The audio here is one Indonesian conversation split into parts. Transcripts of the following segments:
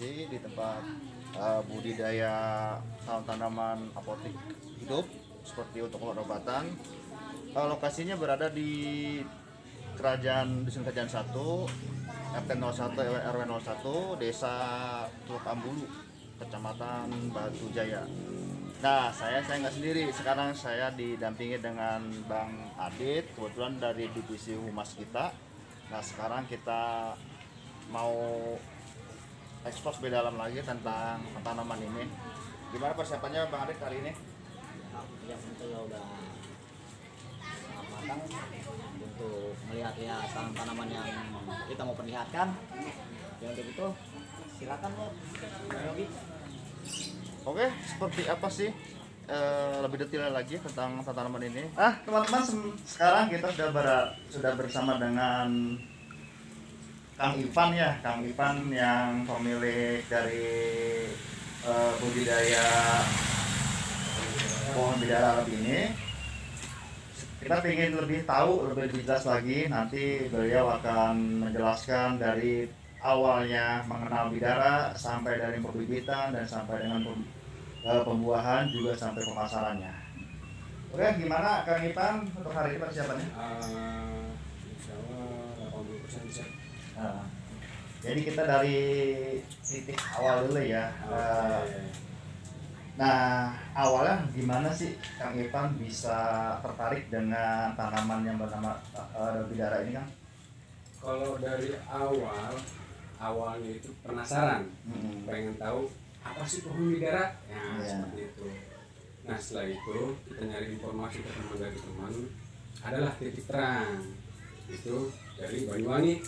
lokasi di tempat budidaya tanaman apotik hidup seperti untuk obat-obatan. Lokasinya berada di Dusun Kerajaan 1, RT 01 RW 01, Desa Teluk Ambulu, Kecamatan Batu Jaya. Nah, saya nggak sendiri. Sekarang saya didampingi dengan Bang Adit, kebetulan dari divisi humas kita. Nah, sekarang kita mau ekspos lebih dalam lagi tentang tanaman ini. Gimana persiapannya Bang Adit kali ini? Ya, tentu ya udah sangat matang untuk melihat tanaman yang kita mau perlihatkan. Yang untuk itu silakan Yogi. Oke, seperti apa sih lebih detail lagi tentang tanaman ini? Teman-teman, sekarang kita sudah bersama dengan Kang Ivan ya, Kang Ivan yang pemilik dari budidaya pohon bidara Arab ini. Kita ingin lebih tahu, lebih jelas lagi, nanti beliau akan menjelaskan dari awalnya mengenal bidara sampai dari pembibitan dan sampai dengan pembuahan juga sampai pemasarannya. Oke, gimana Kang Ipan untuk hari ini persiapannya? Insya Allah 80% bisa. Jadi kita dari titik awal dulu ya. Nah, awalnya gimana sih Kang Ipan bisa tertarik dengan tanaman yang bernama bidara ini, Kang? Kalau dari awalnya itu penasaran, pengen tahu apa sih pohon bidara, seperti itu. Nah, setelah itu kita nyari informasi ke teman dari teman, adalah titik terang itu dari Banyuwangi.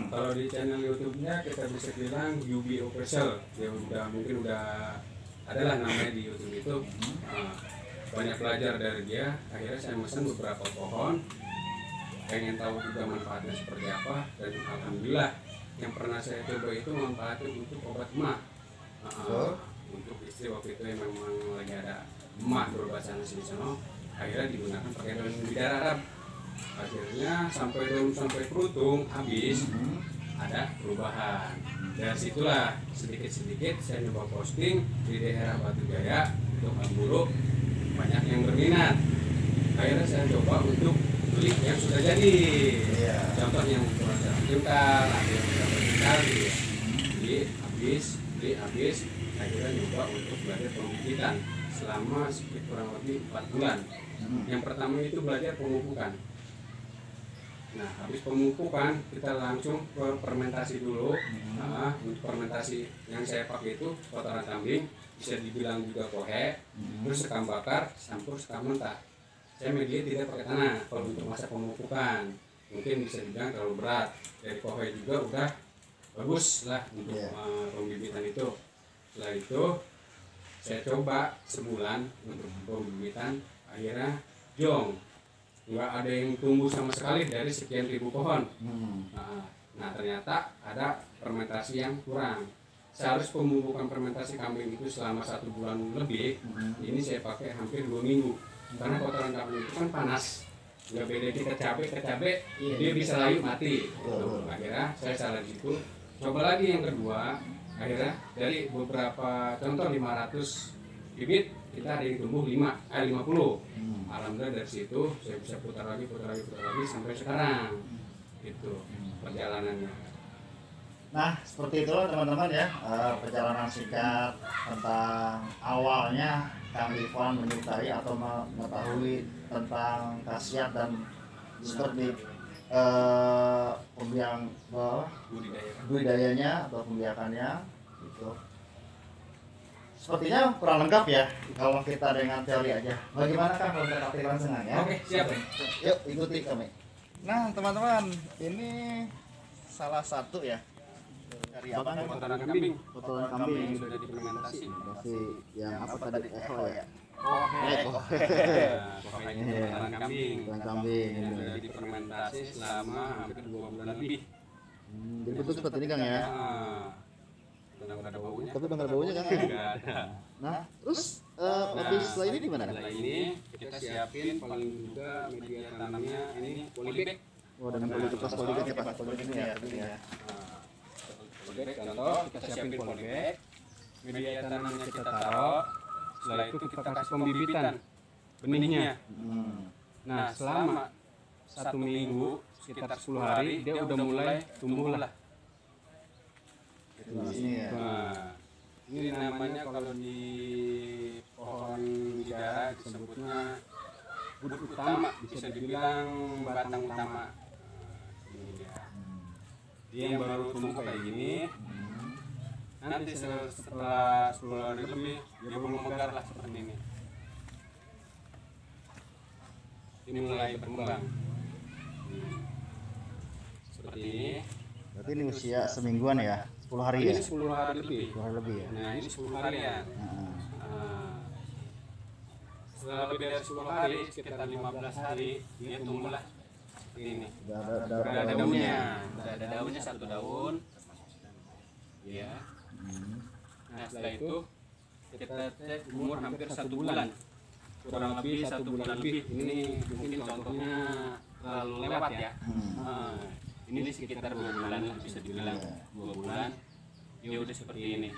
Kalau di channel YouTube-nya kita bisa bilang Yubi Official, yang mungkin udah adalah namanya di YouTube itu. Banyak belajar dari dia, akhirnya saya pesan beberapa pohon, pengen tahu juga manfaatnya seperti apa, dan alhamdulillah yang pernah saya coba itu manfaatnya untuk obat emak. Untuk istri waktu itu yang memang lagi ada emak berobat sana sini sana, akhirnya digunakan pakai daun bidara Arab. Akhirnya sampai daun sampai kerutung habis, ada perubahan. Dari situlah sedikit-sedikit saya coba posting di daerah Batu Jaya untuk Ambulu, banyak yang berminat. Akhirnya saya coba untuk beli yang sudah jadi. Contoh yang kurang jengkal, ada yang berapa jengkal, beli habis. Akhirnya coba untuk belajar pembibitan selama sekitar kurang lebih 4 bulan. Yang pertama itu belajar pemupukan. Nah, habis pemupukan kita langsung ke fermentasi dulu. Untuk fermentasi yang saya pakai itu kotoran kambing, bisa dibilang juga kohe, terus sekam bakar, campur sekam mentah. Saya media tidak pakai tanah kalau untuk masa pemupukan. Mungkin bisa dibilang terlalu berat. Dari kohe juga udah bagus lah untuk pembibitan itu. Setelah itu saya coba sebulan untuk pembibitan, akhirnya jong, nggak ada yang tumbuh sama sekali dari sekian ribu pohon. Nah, ternyata ada fermentasi yang kurang. Saya harus pemupukan fermentasi kambing itu selama 1 bulan lebih. Ini saya pakai hampir 2 minggu karena kotoran kambing itu kan panas, nggak beda di kecabe dia bisa layu mati. Akhirnya saya salah di situ. Coba lagi yang kedua, akhirnya dari beberapa contoh 500 bibit kita ada yang tumbuh 50. Alhamdulillah dari situ saya bisa putar lagi sampai sekarang. Itu perjalanannya. Nah, seperti itulah teman-teman ya, perjalanan singkat tentang awalnya Kang Ivan menyukai atau mengetahui tentang khasiat dan seperti budidayanya atau pembiakannya gitu. Sepertinya kurang lengkap ya kalau kita dengan teori aja. Bagaimana Kang kalau kita praktik langsung ya? Oke, siap. Yuk ikuti kami. Nah, teman-teman, ini salah satu ya dari apa? Kotoran kambing. Kotoran kambing Sudah difermentasi. Yang apa tadi? Eho ya. Pokoknya kotoran kambing. Kotoran kambing. Yang sudah difermentasi selama hampir 2 bulan lebih. Jadi bentuk seperti ini Kang ya. Udah ada baunya. Tapi udah nggak ada baunya Kang. Enggak ada. Nah, terus habis setelah ini gimana? Setelah ini kita siapin paling juga media tanamnya ini polybag. Oh, dengan politik pas politik ya Pak. Politik ini ya. polybag contoh kita siapin polybag, media tanamnya kita taruh, setelah itu kita kasih pembibitan benihnya. Nah selama 1 minggu sekitar 10 hari dia udah mulai tumbuh lah. Nah, ini namanya kalau di pohon bidara disebutnya budut utama, bisa dibilang batang utama. Ini dia yang baru tumbuh kayak gini. Nanti setelah 10 hari lebih dia belum megar lah seperti ini. Ini mulai berkembang. Seperti ini. Berarti ini usia semingguan ya? 10 hari ya? Ini 10 hari lebih. 10 hari lebih ya? Nah ini 10 harian. Setelah lebih dari 10 hari, sekitar 15 hari, dia tumbuhlah seperti ini. Udah Udah ada daunnya. Udah ada daunnya 1 daun. Ya. Nah setelah itu kita cek umur hampir 1 bulan. Kurang lebih 1 bulan lebih. Ini mungkin contohnya terlalu lewat ya. Ini sekitar 2 bulan lah bisa dibilang. 2 bulan. Dia udah seperti ini.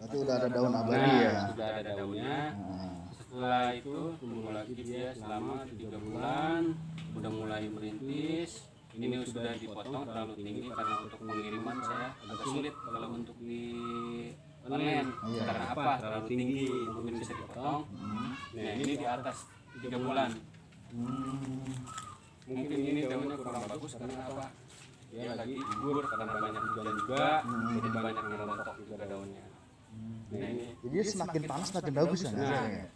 Berarti udah ada daun abadi ya? Sudah ada daunnya. Setelah itu tumbuh lagi dia selama 3 bulan, udah mulai merintis. Ini sudah dipotong terlalu tinggi karena untuk pengiriman saya agak sulit kalau untuk di online. Karena apa? Terlalu tinggi, mungkin bisa dipotong. Nah ini di atas 3 bulan. Mungkin ini daunnya kurang bagus karena apa? Dia lagi gugur karena banyak hujan juga, jadi banyak yang rontok juga daunnya. Nah ini. Jadi semakin panas semakin bagus kan?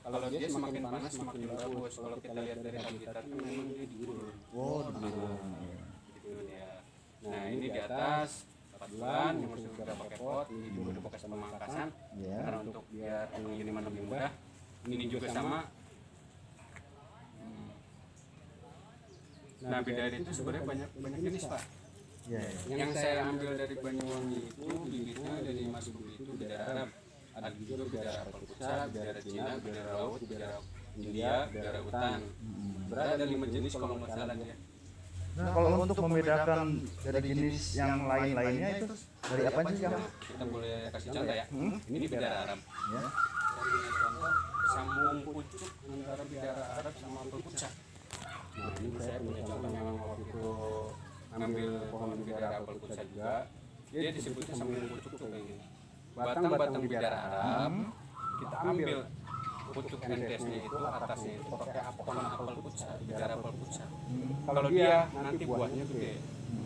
Kalau dia semakin panas semakin bagus. Kalau kita lihat dari habitatnya memang dia digulung. Oh, digulung. Gitu dia. Nah ini di atas 4 bulan yang masih sudah pakai pot, ini juga udah pakai sama mangkasan. Karena untuk biar pengiriman lebih mudah. Ini juga sama. Nah bidara itu sebenarnya banyak jenis Pak. Yang saya ambil dari Banyuwangi itu bibitnya dari Mas Budi itu bidara Arab. Ada juga bidara apel pucat, bidara Cina, bidara laut, bidara India, bidara hutan. Berarti ada 5 jenis kalau nggak salah dia. Nah kalau untuk membedakan dari jenis yang lain-lainnya itu dari apa sih Kang? Kita boleh kasih contoh ya. Ini bidara Arab. Ya. Contoh sambung pucuk antara bidara Arab sama apel pucat. Nah ini saya punya contoh memang waktu itu ngambil pohon bidara apel pucat juga. Dia disebutnya sambung pucuk tuh kayak gini. Batang-batang bidara Arab kita ambil pucuk entesnya itu atasnya itu pakai pohon apel pucat, bidara apel pucat. Kalau dia nanti buahnya gede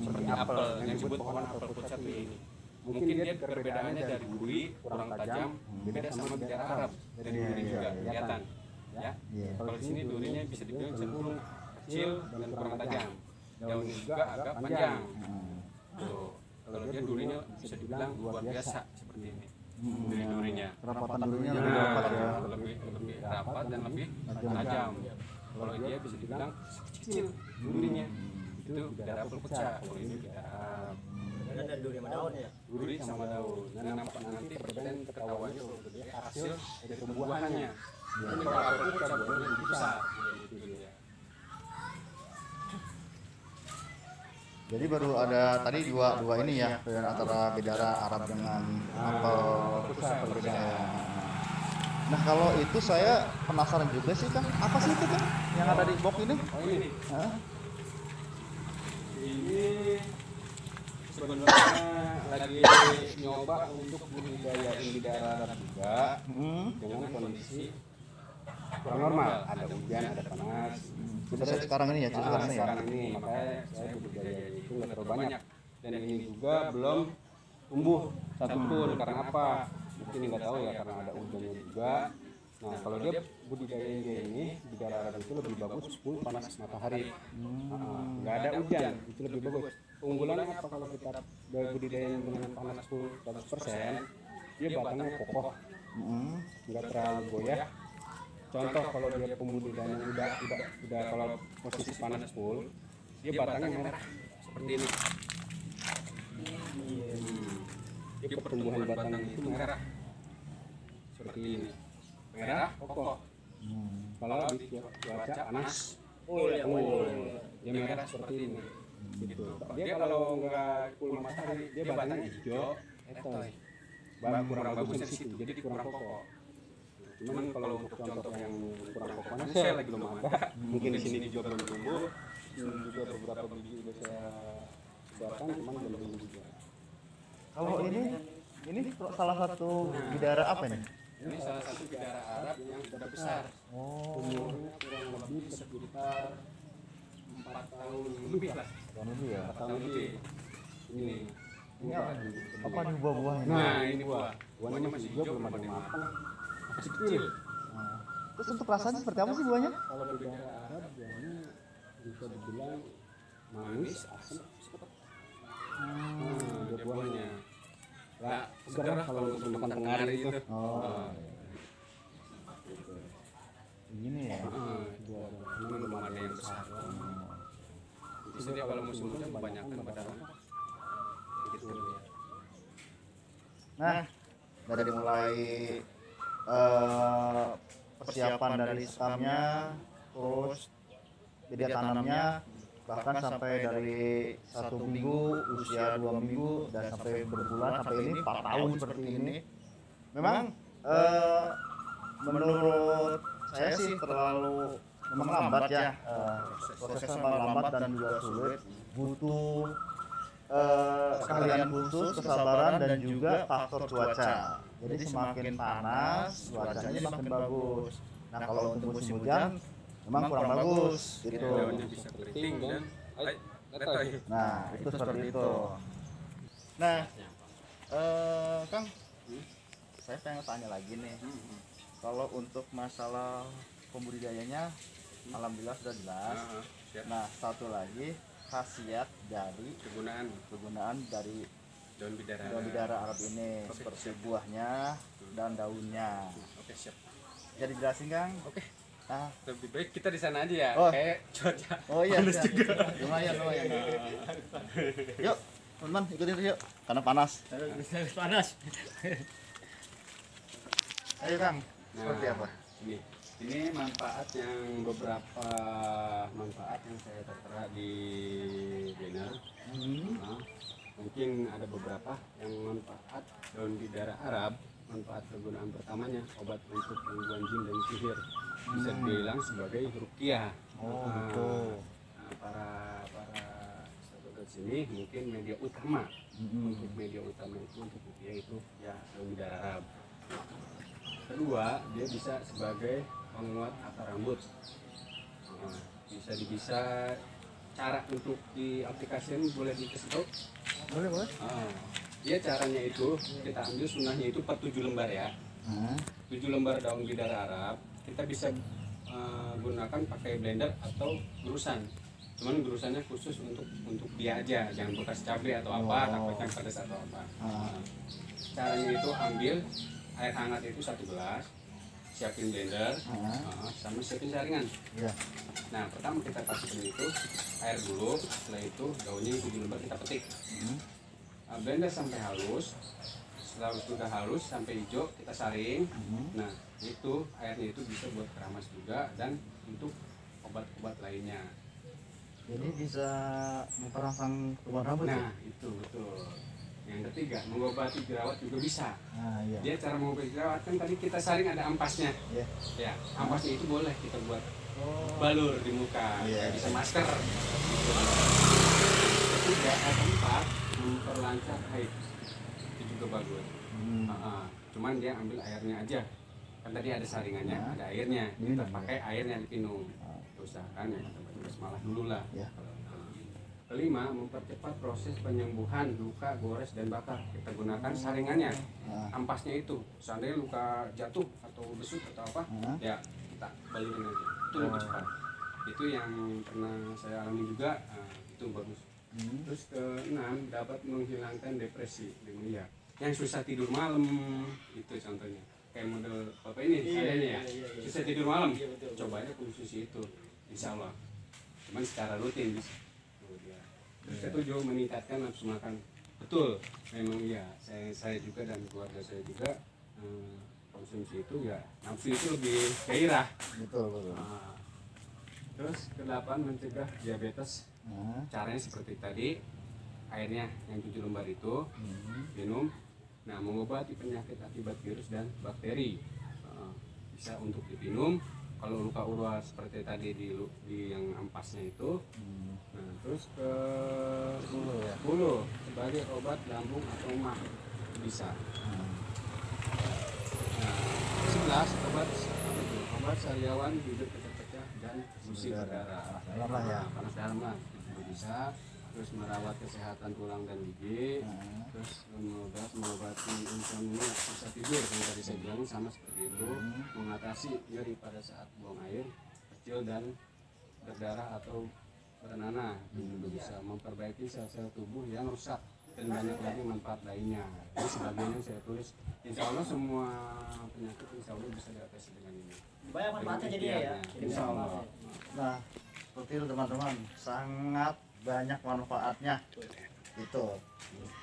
seperti apel yang disebut pohon apel pucat ini. Mungkin dia perbedaannya dari duri kurang tajam, beda sama bidara Arab. Dari duri juga kelihatan, ya. Kalau di sini durinya bisa dibilang cenderung kecil dan kurang tajam. Daunnya juga agak panjang. Tuh. Kalau dia durinya bisa dibilang luar biasa seperti ini. Durinya. Kerapatan durinya lebih rapat ya. Lebih rapat dan lebih tajam. Kalau dia bisa dibilang kecil durinya. Itu bidara apel pucat. Kalau ini bidara Ada duri sama daun ya. duri sama daun. Dan nampak nanti perbedaan ketahuannya kalau dia hasil dari pembuahannya. Ini kalau apel pucat buahnya lebih besar. Gitu dia. Jadi baru ada tadi dua ini ya, perbedaan antara bidara Arab dengan apel pucat perbedaan. Nah kalau itu saya penasaran juga sih Kang, apa sih itu Kang yang ada di box ini? Oh ini. Hah? Ini sebenarnya lagi nyoba untuk budidayain bidara Arab juga dengan kondisi kurang normal, ada hujan, ada panas. Seperti sekarang ini ya, sekarang ini ya. Sekarang ini makanya saya budidaya itu nggak terlalu banyak dan ini juga belum tumbuh satupun. Karena apa? Mungkin nggak tahu ya karena ada hujannya juga. Nah kalau dia budidayain dia ini bidara Arab itu lebih bagus 10 panas matahari. Nggak ada hujan itu lebih bagus. Keunggulannya apa kalau kita budidayain dengan panas 100%, dia batangnya kokoh, nggak terlalu goyah. Contoh kalau dia pembudidayaan yang udah kalau posisi panas full, dia batangnya merah seperti ini. Dia pertumbuhan batang itu merah seperti ini, merah kokoh. Kalau di cuaca panas, dia merah seperti ini. gitu. Dia kalau nggak full matahari dia batangnya hijau, etoy. Kurang bagusnya di situ, jadi kurang kokoh. Cuman kalau untuk contoh yang kurang kokohnya saya lagi belum ada. Mungkin di sini juga belum tumbuh. Ini juga beberapa biji udah saya sebarkan, cuman belum tumbuh juga. Kalau ini salah satu bidara apa nih? Ini salah satu bidara Arab yang sudah besar. Oh, Umurnya kurang lebih sekitar 4 tahun lebih lah. tahun lebih ya. 4 tahun lebih. Ini Apa nih buah-buahnya? Nah, ini buah. Buahnya masih hijau, belum ada yang matang. Masih kecil. Terus untuk rasanya seperti apa sih buahnya? Kalau bidara Arab buahnya bisa dibilang manis, asam, sepet. Dia buahnya. Nah, segar lah kalau untuk makan tengah hari itu. Oh, begini ya. Ini belum ada yang besar. Jadi dia kalau musim hujan kebanyakan padahal gitu ya. Nah, dari mulai persiapan dari sekamnya, terus media tanamnya, bahkan sampai dari 1 minggu, usia 2 minggu, dan sampai berbulan, sampai ini 4 tahun seperti ini. Memang menurut saya sih memang lambat ya, prosesnya memang lambat dan juga sulit, butuh keahlian khusus, kesabaran, dan juga faktor cuaca. Jadi semakin panas, cuacanya makin bagus. Nah, kalau untuk musim hujan memang kurang bagus gitu. Daunnya bisa keriting dan letoy. Nah, itu seperti itu. Nah, Kang, saya pengen tanya lagi nih. Kalau untuk masalah pembudidayanya, alhamdulillah sudah jelas. Nah, satu lagi khasiat dari kegunaan dari daun bidara Arab ini, seperti buahnya dan daunnya. Oke, siap. Jadi jelasin, Kang. Oke. Ah, Lebih baik kita di sana aja ya. Oh. Kayak cuaca. oh iya, panas iya. juga. Lumayan. Yuk, teman-teman ikutin yuk, karena panas. Panas. Ayo, Kang. Nah, Seperti apa? Ini beberapa manfaat yang saya tertera di banner. Nah, mungkin ada beberapa yang manfaat daun bidara Arab. Manfaat kegunaan pertamanya obat untuk gangguan jin dan sihir, bisa dibilang sebagai ruqyah. Oh, betul. Nah, para sahabat sini mungkin media utama untuk media utama itu untuk ruqyah itu ya daun bidara Arab. Kedua, dia bisa sebagai penguat akar rambut. Bisa cara untuk diaplikasikan boleh dikasih tahu? Boleh. Dia caranya itu kita ambil sunnahnya itu per 7 lembar ya. 7 lembar daun bidara Arab kita bisa gunakan pakai blender atau gerusan. Cuman gerusannya khusus untuk dia aja, jangan bekas cabai atau apa, takutnya pedas atau apa. Caranya itu ambil air hangat itu 1 gelas, siapin blender, sama siapin saringan. Iya. Nah, pertama kita masukin itu air dulu, setelah itu daunnya 7 lembar kita petik. Blender sampai halus, setelah sudah halus sampai hijau kita saring. Nah, itu airnya itu bisa buat keramas juga dan untuk obat-obat lainnya. Jadi bisa memperangsang tumbuhan rambut. Nah, itu betul. Yang ketiga, mengobati jerawat juga bisa. Nah, iya. Dia cara mengobati jerawat kan tadi kita saring ada ampasnya. Iya. Ya, ampasnya itu boleh kita buat balur di muka, Iya. kayak bisa masker. Ketiga, keempat, memperlancar haid. Itu juga bagus. Cuman dia ambil airnya aja. Kan tadi ada saringannya, ada airnya. Kita pakai airnya diminum. Usahakan ya, basmalah dulu lah. Ya. Kelima, mempercepat proses penyembuhan luka, gores, dan bakar. Kita gunakan saringannya, ampasnya itu. Seandainya luka jatuh atau besut atau apa, ya kita balikin aja. Itu lebih cepat. Itu yang pernah saya alami juga, itu bagus. Terus keenam, dapat menghilangkan depresi. Yang susah tidur malam, itu contohnya. Kayak model bapak ini, sayanya ya. Susah tidur malam, coba aja khusus itu, insya Allah. Cuman secara rutin bisa. Terus ketujuh, meningkatkan nafsu makan. Betul, memang iya. Saya juga dan keluarga saya juga konsumsi itu ya nafsu itu lebih gairah. Betul. Terus kedelapan, mencegah diabetes. Caranya seperti tadi, airnya yang 7 lembar itu minum. Nah, mengobati penyakit akibat virus dan bakteri. Bisa untuk diminum. Kalau luka urat seperti tadi di yang ampasnya itu. Nah, terus ke 10 sebagai obat lambung atau mah bisa. Nah, 11 obat sariawan bibir pecah-pecah dan gusi berdarah. Panas dalam lah itu bisa. Terus merawat kesehatan tulang dan gigi. Terus mengobati insomnia, susah tidur yang tadi saya bilang sama seperti itu. Mengatasi nyeri pada saat buang air kecil dan berdarah atau berenana. Juga bisa memperbaiki sel-sel tubuh yang rusak dan banyak lagi manfaat lainnya. Jadi sebagainya saya tulis. Insya Allah semua penyakit insya Allah bisa diatasi dengan ini. Banyak manfaatnya jadi ya. Insya Allah. Nah, seperti itu teman-teman, sangat banyak manfaatnya itu.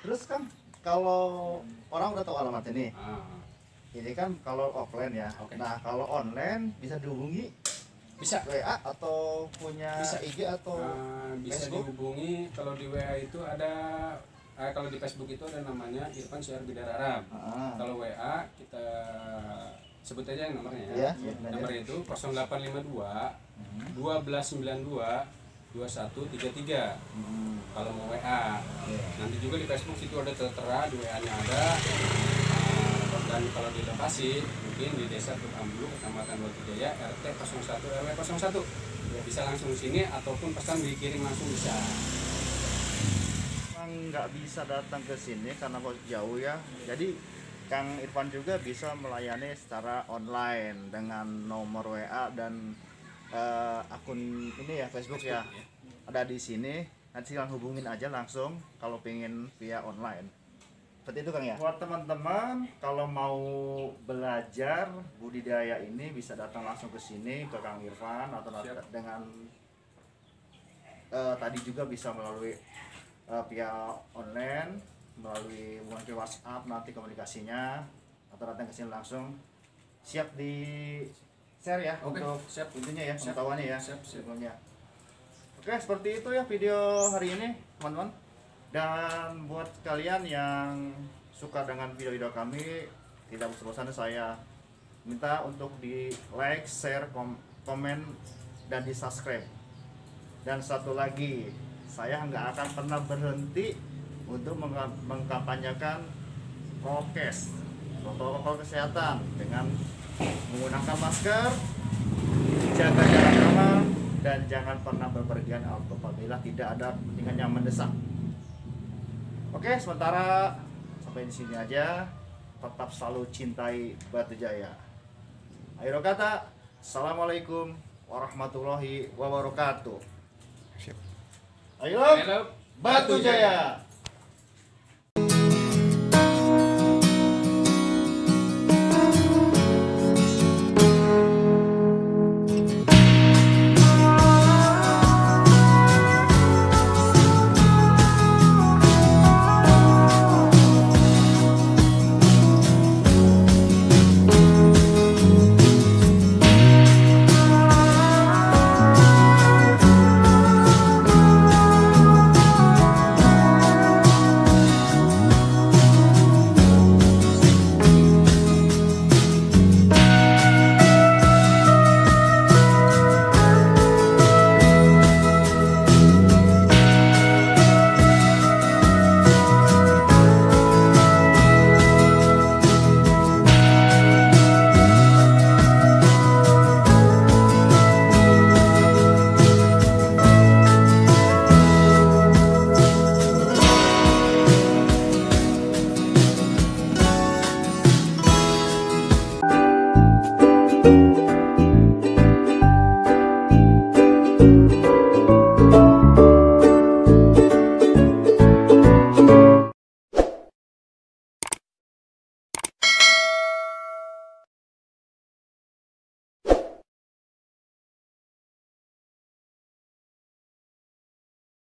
Terus kan kalau orang udah tahu alamat ini kan kalau offline ya. Nah, kalau online bisa dihubungi, Bisa. WA atau punya Bisa. IG atau Bisa Facebook? dihubungi. Kalau di WA itu ada, kalau di Facebook itu ada namanya Irfan Syair Bidar Arab. Kalau WA kita sebut aja yang nomornya ya. Nomornya itu 0852 1292 2133. Kalau mau WA. Nanti juga di Facebook situ ada tertera, di WA-nya ada. Dan kalau di lokasi mungkin di Desa Teluk Ambulu, Kecamatan Batu Jaya, RT 01 RW 01. Bisa langsung sini ataupun pesan dikirim langsung bisa. Nggak bisa datang ke sini karena jauh ya. Jadi Kang Irfan juga bisa melayani secara online dengan nomor WA dan akun ini ya Facebook ya. Ada di sini. Nanti silahkan hubungin aja langsung kalau pengen via online. Seperti itu Kang ya. Buat teman-teman kalau mau belajar budidaya ini bisa datang langsung ke sini ke Kang Irfan atau dengan tadi juga bisa melalui via online, melalui ke WhatsApp nanti komunikasinya, atau datang ke sini langsung. Siap di share ya. Oke, untuk siap. intinya ya, pengetahuannya ya. Siap. Sebelumnya. Oke, seperti itu ya video hari ini teman-teman. Dan buat kalian yang suka dengan video-video kami, tidak bosan-bosan saya minta untuk di like, share, komen, dan di subscribe. Dan satu lagi, saya nggak akan pernah berhenti untuk mengkampanyekan prokes, protokol kesehatan dengan menggunakan masker, jaga jarak aman, dan jangan pernah berpergian apabila tidak ada kepentingan yang mendesak. Oke, sementara sampai di sini aja. Tetap selalu cintai Batu Jaya. Akhir kata, assalamualaikum warahmatullahi wabarakatuh. I love Batu Jaya.